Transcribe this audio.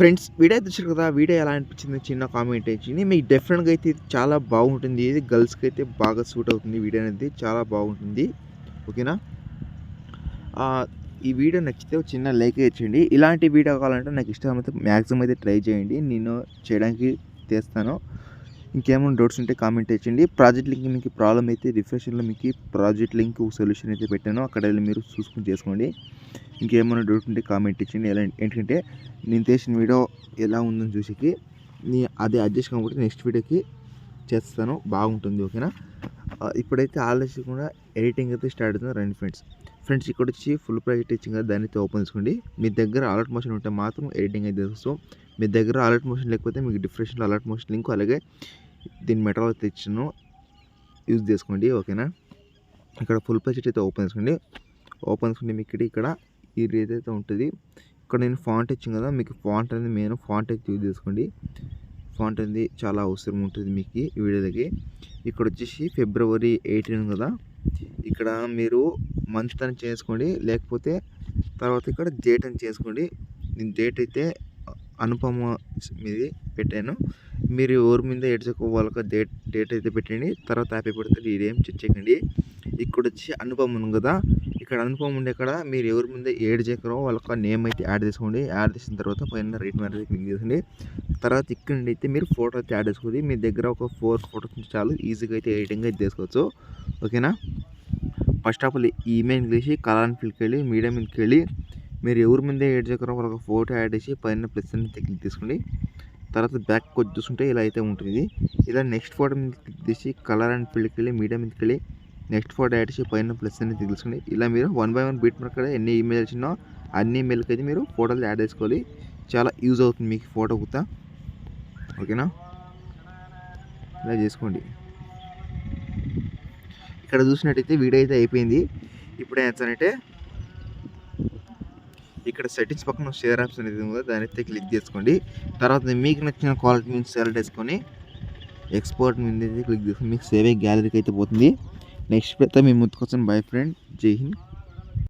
Friends video చూసారు కదా. Video ఎలా అనిపించింది చిన్న కామెంట్ ఇచ్చింది. మీకు డెఫినెట్గా అయితే ఇది చాలా బాగుంటుంది. ఇది గర్ల్స్కి అయితే బాగా సూట్ అవుతుంది. వీడియో అనేది చాలా బాగుంటుంది. ఓకేనా. ఈ వీడియో నచ్చితే ఒక చిన్న లైక్ ఇచ్చేయండి. ఇలాంటి వీడియో కావాలంటే నాకు ఇష్టమైతే మ్యాక్సిమం అయితే ట్రై చేయండి. నేను చేయడానికి చేస్తాను. ఇంకేమైనా డౌట్స్ ఉంటే కామెంట్ ఇచ్చండి. ప్రాజెక్ట్ లింక్ మీకు ప్రాబ్లం అయితే రిఫ్రెషన్లో మీకు ప్రాజెక్ట్ లింక్ సొల్యూషన్ అయితే పెట్టాను. అక్కడ వెళ్ళి మీరు చూసుకుని చేసుకోండి. ఇంకేమైనా డౌట్ ఉంటే కామెంట్ ఇచ్చండి. ఎలా ఏంటంటే నేను చేసిన వీడియో ఎలా ఉందని చూసి అది అడ్జస్ట్ కాబట్టి నెక్స్ట్ వీడియోకి చేస్తాను. బాగుంటుంది. ఓకేనా. ఇప్పుడైతే ఆలస్యం కూడా ఎడిటింగ్ అయితే స్టార్ట్ అవుతుంది. రండి ఫ్రెండ్స్ ఇక్కడ వచ్చి ఫుల్ ప్రాజెక్ట్ ఇచ్చింది కదా, దాన్ని అయితే ఓపెన్ చేసుకోండి. మీ దగ్గర అలర్ట్ మోషన్ ఉంటే మాత్రం ఎడిటింగ్ అయితే సో మీ దగ్గర అలర్ట్ మోషన్ లేకపోతే మీకు డిఫరెన్షియల్ అలర్ట్ మోషన్ లింక్ అలాగే దీని మెటీరియల్ అయితే ఇచ్చాను, యూజ్ చేసుకోండి. ఓకేనా. ఇక్కడ ఫుల్ ప్రాజెక్ట్ అయితే ఓపెన్ చేసుకోండి. ఓపెన్ చేసుకుంటే మీకు ఇక్కడ ఈ రీతి అయితే ఉంటుంది. ఇక్కడ నేను ఫాంట్ ఇచ్చాను కదా, మీకు ఫాంట్ అనేది మెయిన్ ఫాంట్ అయితే యూజ్ చేసుకోండి. ఫాంట్ అనేది చాలా అవసరం ఉంటుంది మీకు ఈ వీడియోలకి. ఇక్కడ వచ్చేసి February 18 కదా, ఇక్కడ మీరు మంత్ అని చేసుకోండి, లేకపోతే తర్వాత ఇక్కడ డేట్ అని చేసుకోండి. నేను డేట్ అయితే అనుపమ మీది పెట్టాను. మీరు ఎవరి మీద ఏడ్చుకో వాళ్ళకి డేట్ అయితే పెట్టండి. తర్వాత హ్యాపీ బర్త్డే ఇదేం చెక్ చేయకండి. ఇక్కడ వచ్చి అనుపమ ఉంది కదా, ఇక్కడ అనుపమ ఉండే ఇక్కడ మీరు ఎవరి మీద ఏడ్ చేయకరో వాళ్ళకి నేమ్ అయితే యాడ్ చేసుకోండి. యాడ్ చేసిన తర్వాత పైన రైట్ మ్యారేజ్ క్లిక్ చేయండి. తర్వాత ఇక్కడ నుండి అయితే మీరు ఫోటో అయితే యాడ్ చేసుకోండి. మీ దగ్గర ఒక 4 ఫోటోస్ నుంచి చాలు, ఈజీగా అయితే ఎడిటింగ్ అయితే చేసుకోవచ్చు. ఓకేనా. ఫస్ట్ ఆఫ్ ఆల్ ఈ ఇమేజ్ తీసి కలర్ అండ్ ఫిల్కి వెళ్ళి మీడియం మీదకి వెళ్ళి మీరు ఎవరి మీద యాడ్ చేయకరో వాళ్ళకి ఫోటో యాడ్ చేసి పైన ప్లస్ అని క్లిక్ తీసుకోండి. తర్వాత బ్యాక్ వచ్చి చూసుకుంటే ఇలా అయితే ఉంటుంది. ఇలా నెక్స్ట్ ఫోటో మీద క్లిక్ చేసి కలర్ అండ్ ఫిల్కి వెళ్ళి మీడియం మీదకి వెళ్ళి నెక్స్ట్ ఫోటో యాడ్ చేసి పైన ప్లస్ అని తీసుకోండి. ఇలా మీరు 1 by 1 బీట్ మార్క్ ఎన్ని ఇమేజ్ వచ్చినా అన్ని ఇమేజ్కి అయితే మీరు ఫోటోలు యాడ్ చేసుకోవాలి. చాలా యూజ్ అవుతుంది మీకు ఫోటో కుతా. ఓకేనా. ఇలా చేసుకోండి. ఇక్కడ చూసినట్టయితే వీడియో అయితే అయిపోయింది. ఇప్పుడు ఏం చేస్తానంటే ఇక్కడ సెట్టింగ్స్ పక్కన షేర్ ఆప్షన్ అనేది ఉంది, దాని అయితే క్లిక్ చేసుకోండి. తర్వాత మీకు నచ్చిన క్వాలిటీ మీద సెలెక్ట్ చేసుకొని ఎక్స్పోర్ట్ మీద అయితే క్లిక్ చేసుకొని మీకు సేవ్ గ్యాలరీకి అయితే పోతుంది. నెక్స్ట్ అయితే మీ ముందుకు వచ్చాను. బై ఫ్రెండ్, జై హింద్.